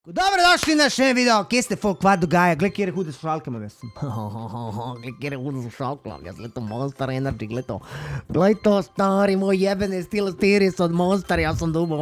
Dobrodošli na še en video, kje ste folk, kva dogaja, gled kjer je hude slušalke imam jaz. Gled kjer je hude slušalke, jaz gledam Monster Energy, gled to stari moj jebene Steel Series od Monsterja sem dobil,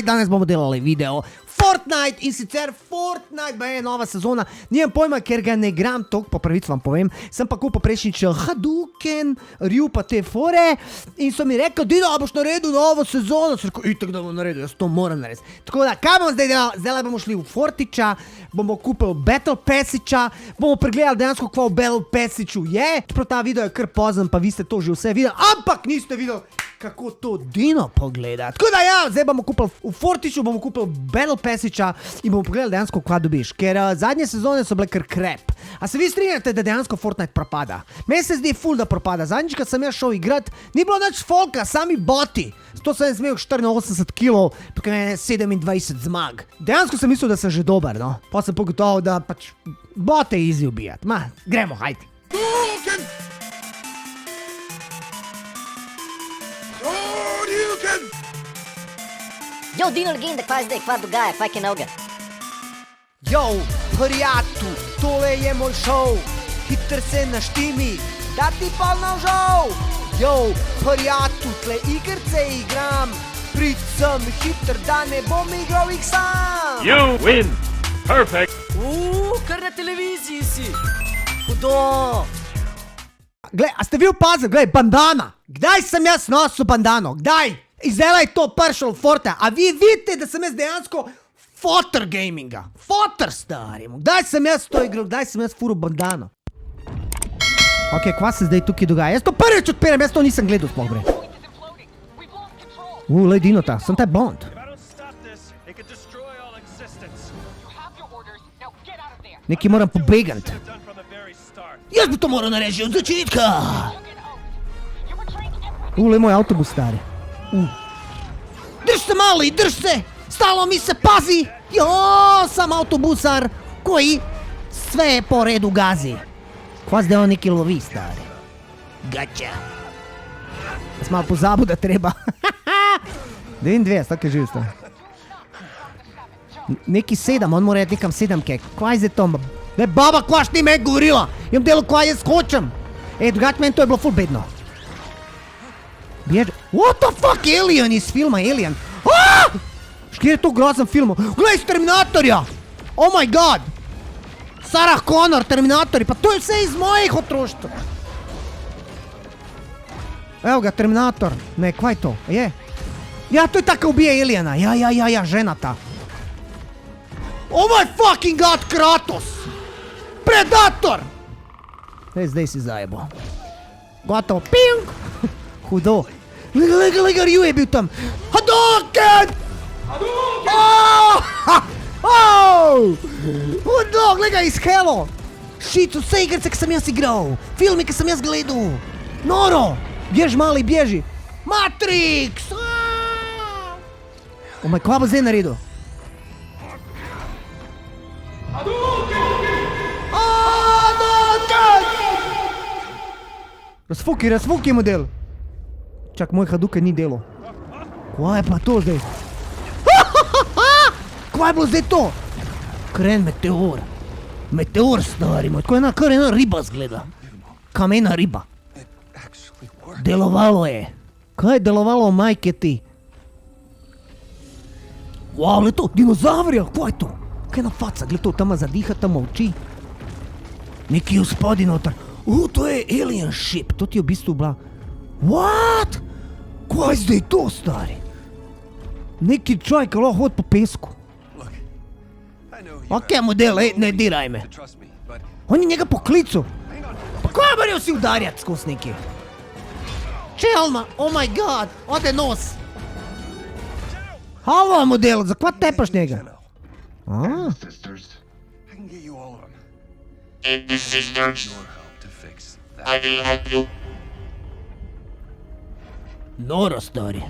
danes bomo delali video Fortnite in sicer Fortnite, je nova sezona, nijem pojma, ker ga ne igram toliko, po pravici vam povem, sem pa kupil prejšnjič Hadouken, Ryu pa te fore in so mi rekli, Dino, a boš naredil novo sezono, sem rekel, itak da bom naredil, jaz to moram narediti. Tako da, kaj bomo zdaj delali? Zdaj bomo šli v Fortiča, bomo kupili Battle Passića, bomo pregledali dejansko, kva v Battle Passiću je, čeprav ta video je kar pozen, pa vi ste to že vse videli, ampak niste videli, kako to Dino pogleda. Tako da ja, zdaj bomo kupili v Fortiču, bomo kupili Battle Passića in bomo pogledali dejansko, kva dobiš, ker zadnje sezone so bile kar krep. A se vi strinjate, da dejansko Fortnite propada? Meni se zdi ful, da propada. Zadnjič, kad sem jaz šel igrat, ni bilo nič folka, sami boti. To sem jaz imel 84 kg, tukaj je 27 zmag. Dejansko sem mislil, da sem že dober, no. Pa sem pogotoval, da pač bote je easy ubijat. Ma, gremo, hajde. Yo, Dino Legenda, kva je zdaj, kva dogaja, fajke noga. Yo, prijatu, tole je moj šov, hitr se naštimi, da ti polno žal. Yo, prijatu, tle igrce igram, prid sem hitr, da ne bom igral ih sam. You win! Perfect! Kar na televiziji si. Hudo. Glej, a ste vi opazili, glej, bandana. Kdaj sem jaz nosil bandano? Kdaj? Izdelaj to pršel Forte, a vi vidite, da sem jaz dejansko fotor gaminga. Fotor starimo. Kdaj sem jaz to igral, kdaj sem jaz furil bandano? Ok, kva se zdaj tukaj dogaja? Jaz to prvič odpiram, jaz to nisem gledal sploh, bre. Lej Dinota, sem taj Bond. Neki moram pobegant. Jaz bi to moral narediti od začetka. Lej moj avtobus stari. Drž se mali, drž se! Stalo mi se pazi! Jo, sam avtobusar, koji sve je po redu gazi. Kva zdaj on neki lovi, stari? Gača. Jaz malo pozabil, da treba. 29, tako je živ, stari. Neki 7, on mora nekam 7 kek. Kva je zdaj to? Ne, baba, kva šti me govorila? Jem delo, kva jaz hočem. Drugač meni to je bilo ful bedno. Bježe. What the fuck, Alien iz filma Alien? Škjer je to grozan film? Glej, iz Terminatorja! Oh my god! Sarah Connor, Terminatorji, pa to je vse iz mojih otroštva. Evo ga, Terminator. Ne, kva je to? Je? Ja, to je tako ubije Aliena. Ja, žena ta. Oh my fucking god, Kratos! Predator! Zdaj si zajebo. Gotovo, ping! Hudo. Lega, Ryu je bil tam. Hadouken! Hudo, lega iz Halo. Shit, vse igrice, ki sem jaz igral. Filmi, ki sem jaz gledal. Noro. Bježi, mali, bježi. Matrix! Omaj, kva bo zdaj naredil? Razfuki model. Čak, moj Hadouken ni delo. Kva je pa to zdaj? Kva je bilo zdaj to? Kren meteor. Meteor stari moj, tako kar ena riba zgleda. Kamena riba. Delovalo je. Kaj je delovalo, majke ti? Wow, gled to, dinozavrija, kva je to? Kaj na faca, gled to, tamo zadiha, tamo oči. Neki gospodi noter. To je alien ship, to ti je v bistvu bila... What? Kva je zdaj to, stari? Neki čovjek lahko hod po pesku. Ok, model, ne diraj me. On je njega poklical. Pa kva je morel si udarjati skos neki? Čelma, oh my god, ode nos. Halo, model, za kva tepaš njega? I will help you. Noro, stari.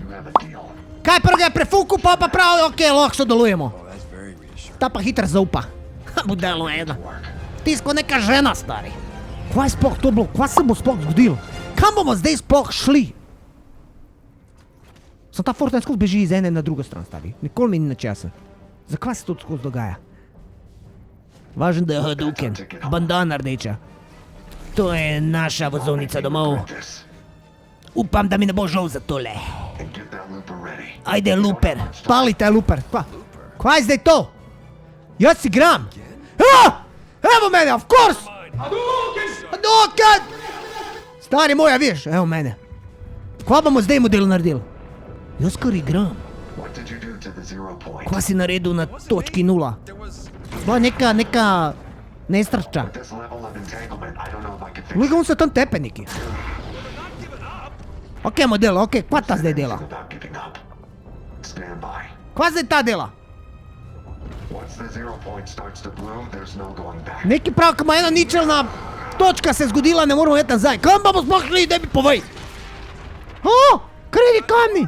Kaj prvo ga je prefukal, pa pravi, ok, lahko sodelujemo. Ta pa hitro zaupa. Budelo ena. Tisko neka žena, stari. Kva je sploh to bilo? Kva se bo sploh zgodilo? Kam bomo zdaj sploh šli? Sam ta Fortnite skozi beži iz ene na drugo stran, stari. Nikoli mi ni nič jasen. Zakaj se to skozi dogaja? Važno, da je Hadouken. Bandana rdeča. To je naša vozovnica domov. Upam, da mi ne bo žal za tole. And get that looper ready. Ajde, Looper. Pali taj Looper. Kaj je zdaj to? Jaz si gram. Evo mene, of course! Hadouken! Stari moja, viš, evo mene. Kva bomo zdaj model naredili? Jaz kar igram. What did you do to the 0 point? Kva si naredil na točki 0? Bo neka nestrašča. This level of entanglement, I don't know if I can fix Glej, on se tam tepe neki. Ok, model, ok, kva ta zdaj dela? without giving up. Stand by. Kva zdaj ta dela? Once the 0 point starts to bloom, there's no going back. Neki prav, ko ima ena ničelna točka se zgodila, ne moramo jeti nazaj. Kam bomo sploh šli, da mi povej? Kredi kamni!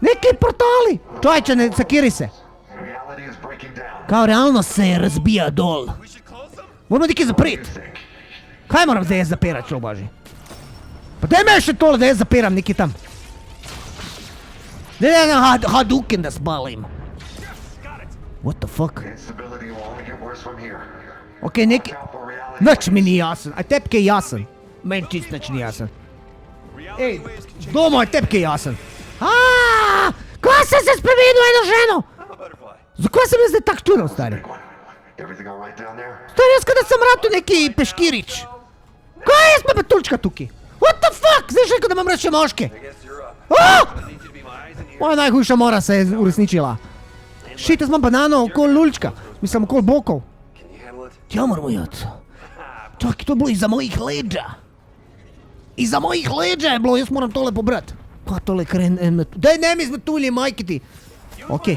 Neki portali! Čovječe, ne sakiri se. Reality is breaking down. Kao realnost se razbija dol. Moramo nekaj zapret. Think. Kaj moram zdaj jaz zapirat, čo boži? Pa daj me še tole, da jaz zapiram neki tam. Daj na Hadouken da spalim. What the fuck? Instability will only get worse from here. Ok, neki... Out for reality. Nič mi ni jasen, a tepke je jasen. Meni čist nič ni jasen. Ej, domo je tepke jasen. Kaj sem se spremenil eno ženo? Zakaj sem jaz zdaj tak čudov, stari? Everything all right down there? Stari, jaz kada sem ratu neki peškirič. Kaj jaz pa betulčka tukaj? What the fuck? Zdaj še da imam reče moške. Moja najhujša mora se je uresničila. Shit, jaz imam banano okoli lulčka. Mislim, okoli bokov. Tja moramo jati. Čakaj, to je bilo iza mojih leđa. Iza mojih leđa je bilo, jaz moram tole pobrat. Pa tole kren... Daj ne mi zmetulji, majke ti. Okej.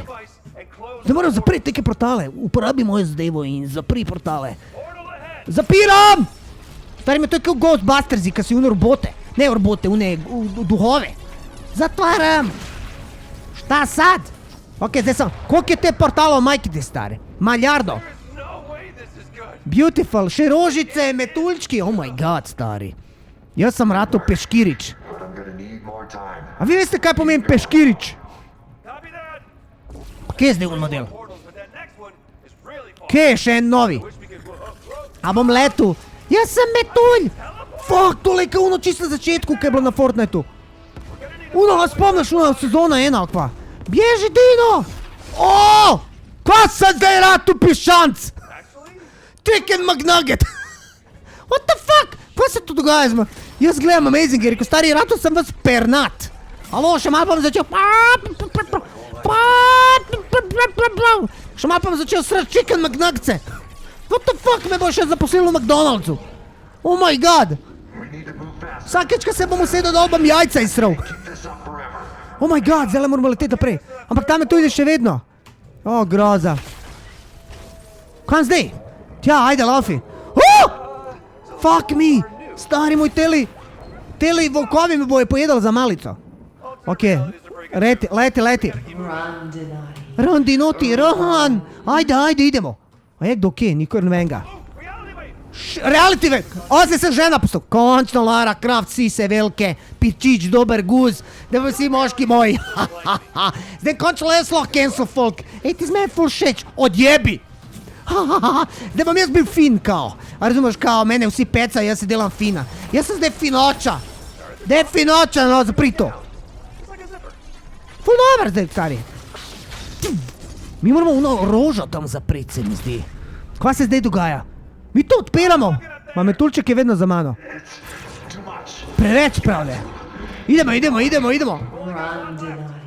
Zdaj moram zapreti neke portale. Uporabi moje zadevo in zapri portale. Zapiram! Stari me, to je kao Ghostbustersi, kad si une robote. Ne robote, une duhove. Zatvaram! Šta sad? Okej, zdaj sam... Koliko je te portalov, majke ti, stari? Maljardo. Beautiful, še rožice, metuljčki. Oh my god, stari. Jaz sam rato peškirič. But I'm gonna need more time. A vi veste kaj pomeni peškirič? Kje je zdaj un model? Kje je še en novi? A bom letu? Jaz sem metulj! Fuck, tole je kao ono čisto na začetku, kaj je bilo na Fortniteu. Uno, ga spomnaš, uno sezona 1, ali kva? Bježi, Dino! Kaj sam zdaj ratu pišanc? Chicken McNugget! What the fuck? Kaj se tu dogaja z mano? Jaz gledam Amazing, jer rekel, stari, ratu sem vas pernat. Alo, še malo pa bom začel... Še malo pa bom začel srati Chicken McNuggetce. What the fuck, me bo še zaposlil v McDonald'su? Oh my god. We need to move fast. Vsakeč, ko se bom usedel dol, bom jajca izsral. Keep this up forever. Oh my god, zdaj moramo leteti naprej. Ampak tam je tu ide še vedno. O, groza. Kam zdaj? Tja, ajde, laufi. Fuck me. Stari moj teli volkovi me boje pojedali za malico. Okej, leti. Rondinoti, Rohan. Ajde, idemo. A je kdo kje, nikor ne vem ga. Reality vek, zdaj sem žena postal. Končno Lara Croft, si se velike, pičič, dober guz, da bi vsi moški moji. Zdaj končno jaz lahko cancel folk. Ej, ti z mene ful všeč, odjebi. Da bom jaz bil fin, kao. A razumeš, kao, mene vsi peca, jaz se delam fina. Jaz sem zdaj finoča. Da je finoča, no, zapri to. Ful dober zdaj, stari. Mi moramo ono rožo tam zapreti, se mi zdi. Kva se zdaj dogaja? Mi to odpiramo. Ma metuljček je vedno za mano. Too much. Preveč pravde. Idemo.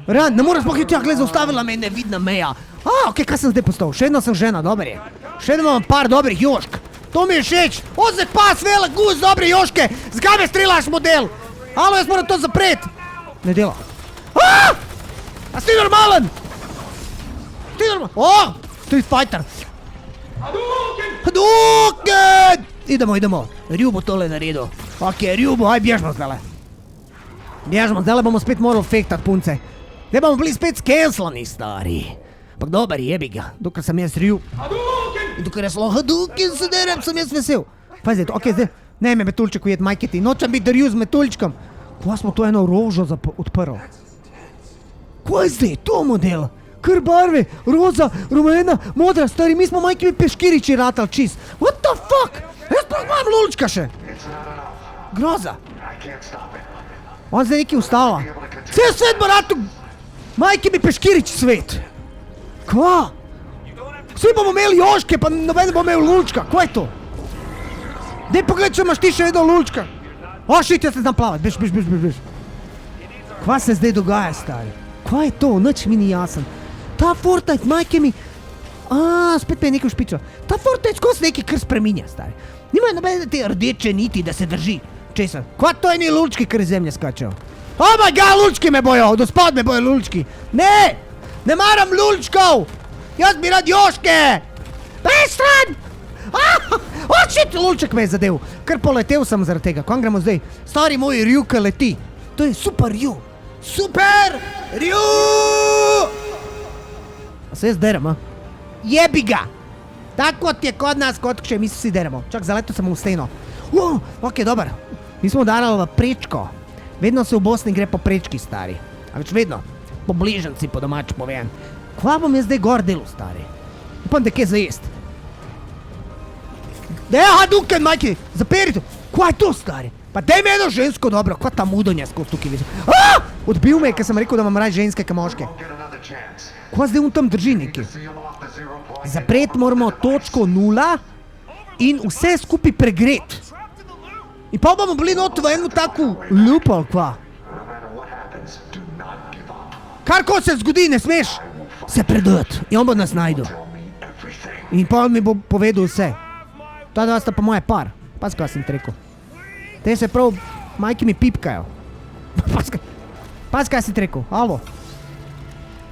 Run, ne morem sploh iti, gled, zaustavila me nevidna meja. Okej, kaj sem zdaj postal? Še vedno sem žena, dober je. Še vedno imam par dobrih jošk. To mi je všeč. Ozek pas, velik guz, dobre joške. Zgaj me strilaš, model. Alo, jaz moram to zapret. Ne dela. A si normalen? Street Fighter. Hadouken! Idemo. Rju bo tole naredil. Okej, Rju bo, aj bježmo zdajle. Zdajle bomo spet morali fektat punce. Zdaj bomo bili spet skenslani, stari. Ampak dober, jebi ga, dokler sem jaz Rju. In dokler jaz lahko Hadouken se derem, sem jaz vesel. Kaj zdaj to, okej, zdaj, ne me metuljček ujet, majke ti, nočem biti Rju z metuljčkom. Kva smo to eno rožo odprl. Kaj je zdaj to model? Kar barve, roza, rumena, modra, stari, mi smo majkimi peškiriči ratal čist. What the fuck? Jaz pa imam lulčka še. It's not enough. Groza. I can't stop it. On zdaj nekaj ustala. Cel svet bo ratal majkimi peškiriči svet. Kva? Vsi bomo imeli joške, pa noben bo imel lulčka. Kaj je to? Dej pogled, če imaš ti še vedno lulčka. O, šit, jaz se znam plavat. Bež. Kva se zdaj dogaja, stari? Kaj je to? Nič mi ni jasen. Ta Fortnite, majke mi... spet me je nekaj špičal. Ta Fortnite skos nekaj kar spreminja, stari. Nimajo nobene te rdeče niti, da se drži. Česa? Kva to je ni lulčki, kar iz zemlje skačejo? Oh my god, lulčki me bojo, od spod me bojo lulčki. Ne! Ne maram lulčkov! Jaz bi rad joške! Pestran! Shit, lulček me je zadev. Kar poletel sem zaradi tega. Kam gremo zdaj? Stari moj Rjuka leti. To je Super Rju. Super Rju! A se jaz derem, a? Jebi ga! Tako kot je kod nas, kot še mi vsi deremo. Čak, zaletel sem v steno. Ok, dober. Mi smo udarali v prečko. Vedno se v Bosni gre po prečki, stari. A več vedno. Po bližanci, po domač povem. Kva bom jaz zdaj gor delu, stari? Upam, da kje za jest. Dej, Hadouken, majki! Zaperi to! Kva je to, stari? Pa dej me eno žensko dobro. Kva ta mudonja skos tukaj vidi? Odbil me je, ker sem rekel, da imam rad ženske, ka moške. Won't get another chance. Kva zdaj on tam drži neki? Seal off the 0 point. Zapret moramo točko 0 in vse skupaj pregret. In pa bomo bili not v eno taku lupo, ali kva. No matter what happens, do not give up. Kar ko se zgodi, ne smeš se predati. In on bo nas najdel. Tell me everything. In pa on mi bo povedal vse. Ta dva sta pa moje par. Pas, kaj sem ti rekel. Te se prav majki mi pipkajo. Pas, kaj si ti rekel. Alo.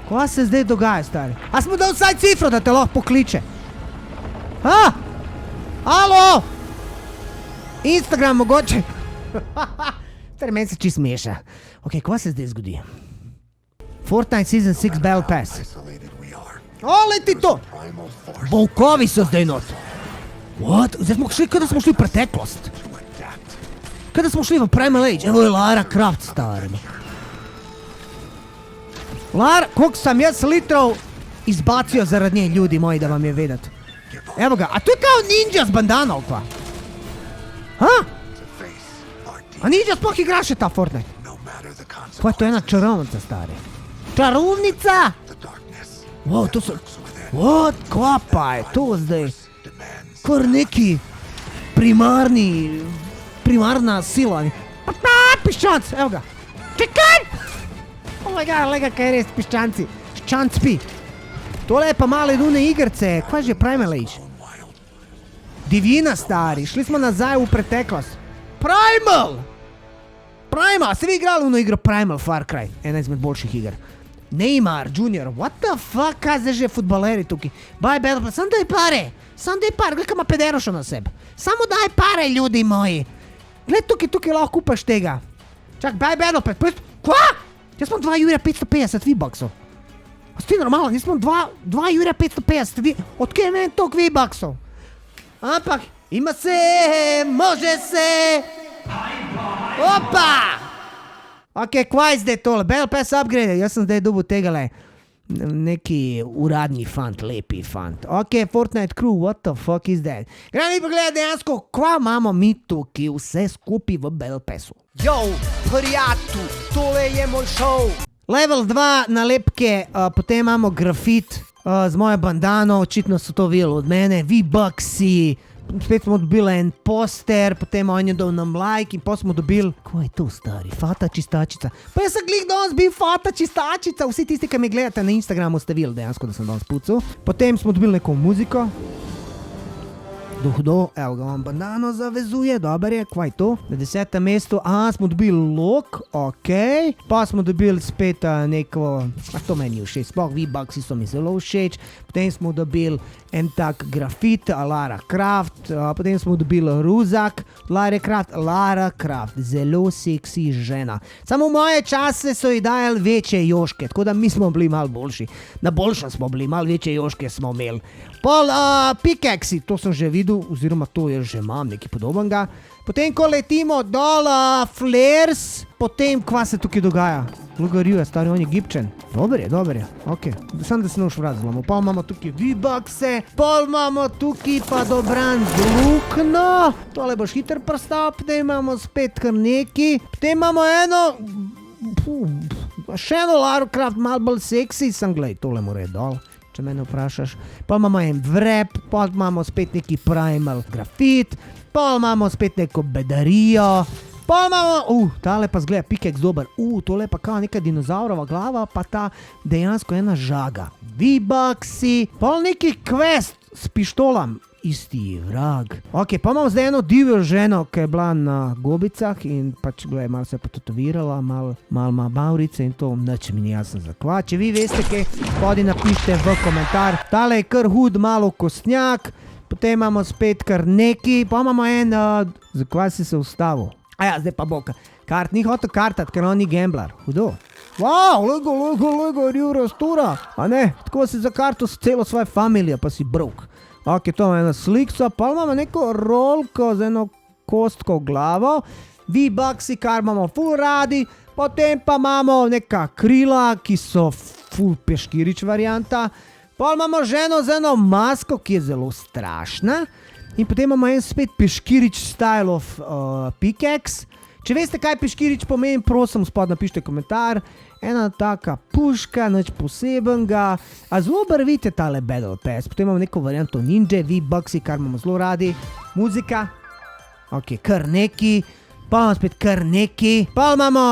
Kva se zdaj dogaja, stari? A smo dal vsaj cifro, da te lahko pokliče? Alo! Instagram mogoče. Stari, meni se čist meša. Ok, kva se zdaj zgodi? Fortnite Season 6 Battle Pass. Isolated we are. O, leti to! Primal force Volkovi so zdaj not. What? Zdaj smo šli, kada smo šli v preteklost. to adapt. Kada smo šli v Primal Age. Evo je Lara Croft, stari. Lara, koliko sam jaz litrov izbacio zaradi nje, ljudi moji, da vam je vedet. Evo ga, a to je kao ninja z bandanom, pa? To face our deep, A ninja sploh igra še ta Fortnite? no matter the Kva je to consequence. ena čarovnica, stari? Čarovnica! The darkness Wow, to so... lurks within. What? Kva pa je to zdaj? Demands Kar neki primarna sila. Piščanc, evo ga. Čekaj! Oh my god, lega, kaj je res piščanci. Ščanc pi. Tole je pa male dune igrce. Kaj že Primal Age? gone wild. Divina, stari. Šli smo nazaj v preteklost. Primal! Primal, ste vi igrali v igro Primal Far Cry? Ena izmed boljših iger. Neymar Junior, what the fuck, kaj zdaj že futbaleri tukaj? Bye, Battle, sam daj pare. Sam daj pare, gled, kaj ima pederoša na sebi. Samo daj pare, ljudi moji. Gled, tukaj lahko kupaš tega. Čak, bye, Battle, kva? Jaz imam 2 Jurja 550 V-bucksov. A si ti normalno, jaz imam 2 Jurja 550 V... Odkje je meni toliko V-bucksov? Ampak, ima se, može se. Opa! Ok, kva je zdaj tole? Battle Pass upgrade, jaz sem zdaj dobil tegale. Neki uradni fant, lepi fant. Ok, Fortnite crew, what the fuck is that? Gremo mi pogledati dejansko, kva imamo mi tukaj vse skupaj v Battle Passu. Yo, prijatu, tole je moj show. Level 2 nalepke, potem imamo grafit z mojo bandano, očitno so to videli od mene, V-bucksi, spet smo dobili en poster, potem on je dal nam like in pa smo dobili... Kaj je to, stari? Fata čistačica. Pa jaz sem glih danes bil fata čistačica, vsi tisti, ki me gledate na Instagramu, ste videli dejansko, da sem danes pucal. Potem smo dobili neko muziko. Hudo, evo ga, on bandano zavezuje, dober je, kva je to? Na 10. mestu, smo dobili lok, ok. Pa smo dobili spet neko, to meni je všeč, sploh V-bucksi so mi zelo všeč. Potem smo dobili en tak grafit, Lara Croft, potem smo dobili ruzak, Lara Croft, zelo seksi žena. Samo v moje čase so ji dajali večje joške, tako da mi smo bili malo boljši. Na boljšem smo bili, malo večje joške smo imeli. Pol pickaxi, to sem že videl. videl, oziroma to jaz že imam nekaj podobnega. Potem, ko letimo dol, flares, potem, kva se tukaj dogaja? Lugariju je stari, on je Egipčen. Dober je, okej. Sam da se noš vrat zlomil. Pol imamo tukaj V-Buckse, pol imamo tukaj pa dobran lukno. Tole boš hiter prestal, potem imamo spet kar neki. Potem imamo še eno Lara Croft, malo bolj seksi, sem glej, tole mora je dol, če mene vprašaš. Pol imamo en wrap, pol imamo spet neki primal grafit, pol imamo spet neko bedarijo, pol imamo, tale pa zgleda pickaxe dober, tole pa kao neka dinozaurova glava, pa ta dejansko ena žaga. V-Bucksi, pol neki quest s pištolam, isti vrag. Ok, pa imamo zdaj eno divjo ženo, ki je bila na gobicah in pač, gledaj, malo se je potetovirala, malo ima maurice in to, nič mi ni jasno zakva. Če vi veste, kaj, spodaj napište v komentar. Tale je kar hud, malo kostnjak, potem imamo spet kar neki, pa imamo en, zakva si se ustavil? Zdaj pa bo, kart, ni hotel kartat, ker on ni gambler. Hudo. Wow, lego, Rastura. A ne, tako si za karto s celo svoje familije, pa si broke. Ok, to je ena slikca, pa imamo neko rolko z eno kostko v glavo, V-Bucksi, kar imamo ful radi, potem pa imamo neka krila, ki so ful peškirič varianta, pa imamo ženo z eno masko, ki je zelo strašna, in potem imamo en spet peškirič style of pickaxe. Če veste, kaj peškirič pomeni, prosim, spod napište komentar. Ena taka puška, nič posebenega, a zelo barvite tale Battle Pass. Potem imamo neko varianto ninja, V-Bucksi, kar imamo zelo radi. Muzika, ok, kar neki, pa imamo spet kar neki, pa imamo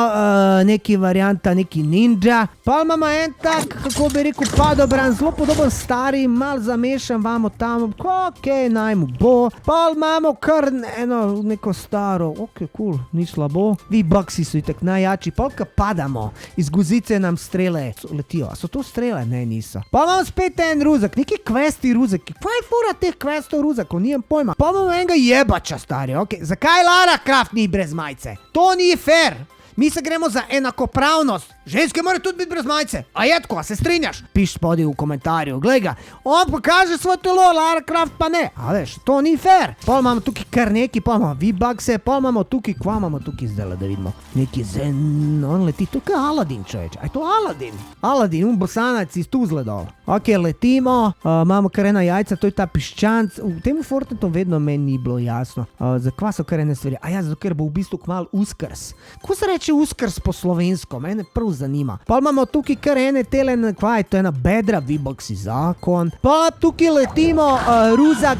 neki varianta, neki ninja, pa imamo en tak, kako bi rekel, padobran, zelo podoben stari, mal zamešan vamo tam, ok, najmu bo, pa imamo kar eno neko staro, ok, cool, ni slabo, V-Bucksi so itak najjači, pa ka padamo, iz guzice nam strele letijo, a so to strele? Ne, niso. Pa imamo spet en ruzak, neki questi ruzaki, kaj je fura teh questov ruzakov, nijem pojma, pa imamo enega jebača stari, ok, zakaj Lara Croft ni brez majice? To ni fair. Mi se gremo za enakopravnost. Ženske morajo tudi biti brez majice. A je tako, a se strinjaš? Piš spodaj v komentarju. Glej ga, on pokaže svoj telo, Lara Croft pa ne. A veš, to ni fair. Pol imamo tukaj kar neki, pol imamo V-Buckse, pol imamo tukaj, kva imamo tukaj zdaj, da vidimo. Neki zen, on leti, tukaj Aladin, čoveč. A je to Aladin? Aladin, bosanac iz Tuzle dol. Ok, letimo, imamo kar ena jajca, to je ta piščanc. V tem Fortniteu vedno meni ni bilo jasno. Zakva so kar ene stvari? Zato ker bo v bistvu kmalu Uskrs. Ko se reče Uskrs po slovensko? Mene prav zanima. Pa imamo tukaj kar ene tele, kva je to ena bedra, V-Bucksi zakon. Pa tukaj letimo, ruzak.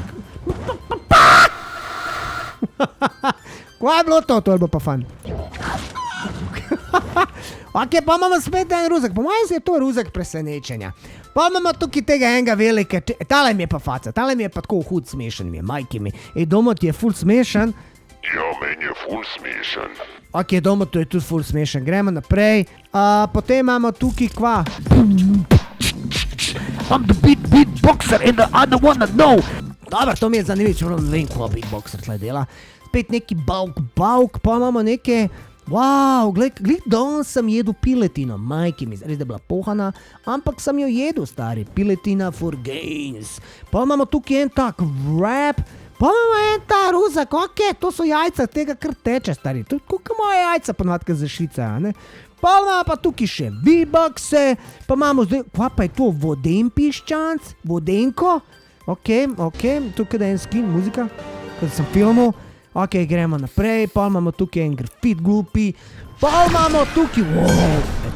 Kva je bilo to? To je bilo pa fun. Ok, pa imamo spet en ruzak. Po mojem se je to ruzak presenečenja. Pa imamo tukaj tega enega velike, tale mi je pa faca, tale mi je pa tako hud smešen mi je, majke mi. Domo ti je ful smešen. Ja, meni je ful smešen. Ok, domo to je tudi ful smešen, gremo naprej. Potem imamo tukaj kva. I'm the beatboxer and I don't wanna know. Dobar, to mi je zanimivo, če ne vem, kva beatboxer tle dela. Spet neki bauk, pa imamo neke. Wow, gled, danes sem jedel piletino, majke mi, res da je bila pohana, ampak sem jo jedel, stari, piletina for gains. Pa imamo tukaj en tak wrap, pa imamo en ta ruzak, ok, to so jajca, tega kar teče, stari, to je kako moje jajca, ponovadka za švica, ne? Pa imamo pa tukaj še V-Buckse, pa imamo zdaj, kva pa je to, voden piščanc, vodenko, ok, tukaj da je en skin, muzika, kada sem filmil. Ok, gremo naprej, pa imamo tukaj en grafit glupi, pa imamo tukaj,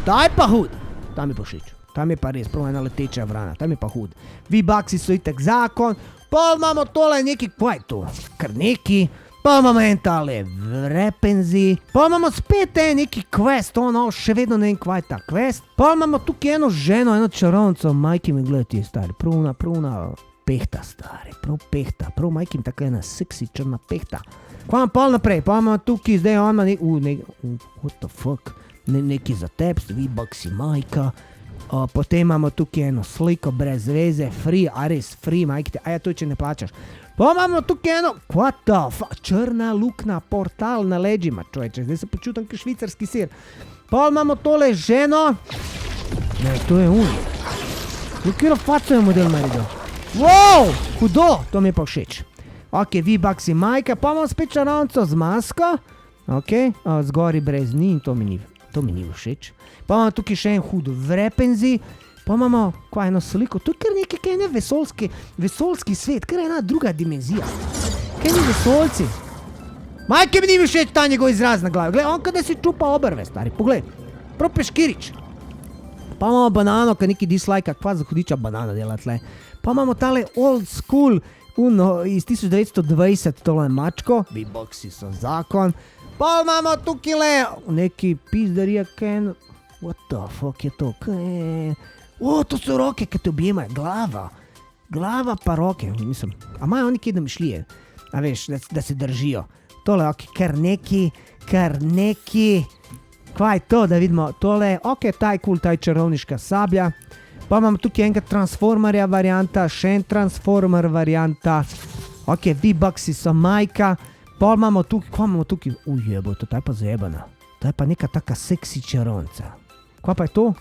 ta je pa hud, ta mi pa všeč, ta mi pa res, prav ena leteča vrana, ta mi pa hud. V-Bucksi so itak zakon, pa imamo tole neki, kva je to, kar neki, pa imamo en tale vrepenzi, pa imamo spet neki quest, še vedno ne vem kva je ta quest, pa imamo tukaj eno ženo, eno čarovnico, majke mi gledati je stari, pruna, pehta stari, prav majke mi taka ena seksi črna pehta. Kva imam pol naprej, pa imamo tukaj, zdaj on ima what the fuck, neki za tepst, V-Bucksi majka, potem imamo tukaj eno sliko brez veze, free, a res, free majke, a ja to če ne plačaš. Pa imamo tukaj eno, what the fuck, črna lukna, portal na leđima, čovječe, zdaj se počutam kot švicarski sir. Pa imamo tole ženo, ne, to je Kjero faco je model naredil. Wow, hudo, to mi je pa všeč. Ok, V-Bucks in Majka, pa imamo spet čarovnico z masko. Ok, zgori brez ni in to mi ni všeč. Pa imamo tukaj še en hud vrepenzi. Pa imamo eno sliko, to je kar nekaj, kaj ne vesoljski svet, kar je ena druga dimenzija. Kaj ni vesoljci? Majke mi ni všeč ta njegov izraz na glavi. Glej, on kada si čupa obrve, stari, poglej. Prav peškirič. Pa imamo banano, kaj neki dislajka, kva za hudiča banana dela tle. Pa imamo tale old school, iz 1920, tole mačko. V-Bucksi so zakon. Pa imamo tukaj le neki pizdarija, kaj... What the fuck je to? To so roke, ki te objemajo, glava pa roke, mislim, a imajo oni kje domišljije, a veš, da se držijo, tole, ok, kar neki, kva je to, da vidimo, tole, ok, ta je cool, ta je čarovniška sablja, pa imamo tukaj enega transformerja varianta, še en transformer varianta, ok, V-Bucksi so Majka, pa imamo tukaj, kva imamo tukaj, ujebo, to je pa zajebana, to je pa neka taka seksi čarovnica. Kva pa je to?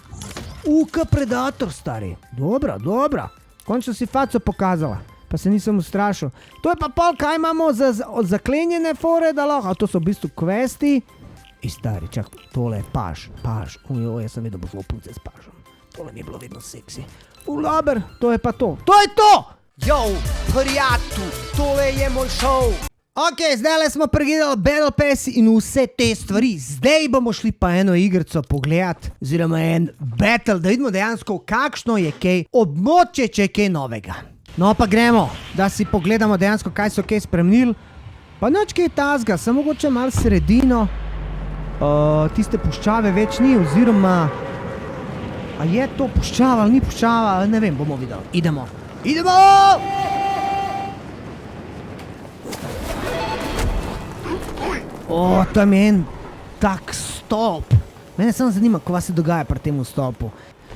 Ka Predator, stari. Dobra. Končno si faco pokazala, pa se nisem ustrašil. To je pa pol, kaj imamo za zaklenjene fore, da lahko. To so v bistvu questi. Stari, čak, tole je paž. Jaz sem vedel, bo zelo punce s pažom. Tole mi je bilo vedno seksi. Laber, to je pa to. To je to! Yo, prijatu, tole je moj šov. Ok, zdaj smo pregledali Battle Pass in vse te stvari. Zdaj bomo šli pa eno igrico pogledat, oziroma en battle, da vidimo dejansko, kakšno je kaj območje, če je kaj novega. No pa gremo, da si pogledamo dejansko, kaj so kaj spremenili. Pa nič kaj tazga, samo mogoče malo sredino. Tiste puščave več ni, oziroma... A je to puščava ali ni puščava, ne vem, bomo videli. Idemo! Tam je en tak stop. Mene samo zanima, ko vas se dogaja pri tem stopu.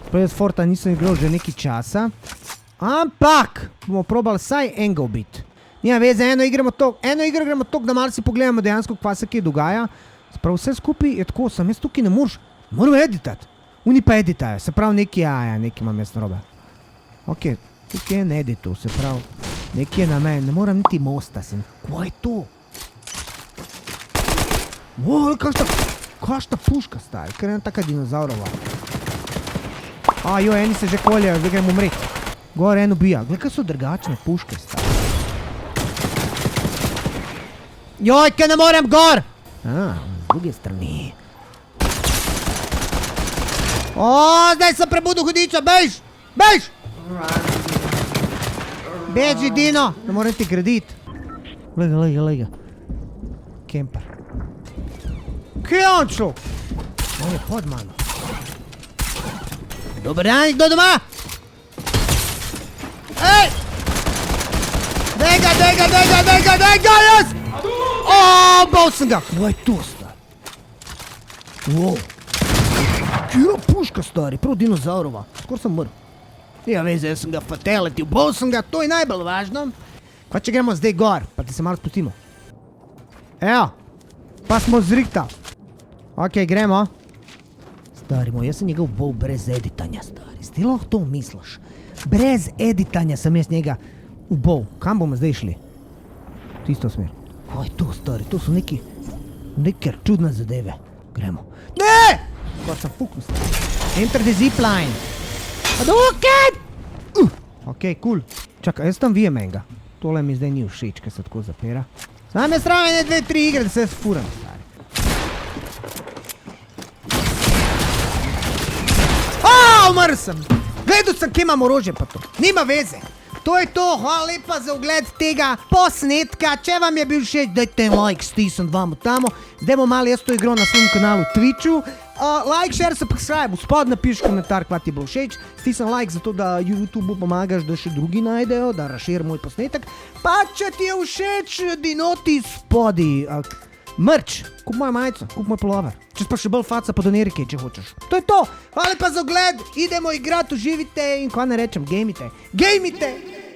Prav jaz Forta nisem igral že nekaj časa. Ampak bomo probali vsaj enega ubiti. Nima veze, eno igro gremo tok, da malo si pogledamo dejansko, kva se kaj dogaja. Sprav vse skupaj je tako, sem jaz tukaj ne moram editati. Oni pa editajo, se pravi neki imam jaz narobe. Ok, tukaj je en editu, se pravi, neki je na meni, ne moram niti mosta sem. Kva je to? Kakšna puška, stari, ker je ena taka dinozaurova. Eni se že koljajo, zdaj gremo umreti. Gor en ubija, gled, kaj so drugačne puške, stari. Kaj ne morem gor! Z druge strani. Zdaj sem prebudil hudiča, bež! Beži, Dino, ne morem ti graditi. Lega. Kemper. Kje je on šel? On je pod mano. Dobar dan, kdo doma? Ej! Daj ga, jaz! Bal sem ga! Kva je to, stari? Kje je puška, stari? Prav dinozaurova. Skoro sem mrl. Ja, veze, jaz sem ga fatalitil. Bal sem ga, to je najbolj važno. Kva če gremo zdaj gor, pa ti se malo spustimo. Evo, pa smo zrihta. Ok, gremo. Stari moj, jaz sem njega ubol brez editanja, stari. Ti lahko to misliš. Brez editanja sem jaz njega ubol. Kam bomo zdaj šli? Tisto smer. Kaj je to, stari? To so neke čudne zadeve. Gremo. Ne! Ko sem fuknil, stari. Enter the zipline. Hadouken! Ok, cool. Čakaj, jaz tam vijem enega. Tole mi zdaj ni všeč, kaj se tako zapira. Znam je sram ene 2-3 igre, da se furam, stari. Umrl sem! Gledal sem, kje imam orožje pa to. Nima veze. To je to, hvala lepa za ogled tega posnetka. Če vam je bil všeč, dajte like, stisnite vam tamo. Zdaj bomo malo jaz to igro na svojem kanalu Twitchu. Like, share, subscribe, spod napiši komentar, kva ti je bilo všeč. Stisni like, zato da YouTubeu pomagaš, da še drugi najdejo, da razširi moj posnetek. Pa če ti je všeč, dinoti spodi. Merch, kup mojo majico, kup moj polover. Če pa še bolj faca, pa doneri kaj, če hočeš. To je to, hvala pa za ogled, idemo igrati, uživite in kva ne rečem, gejmite.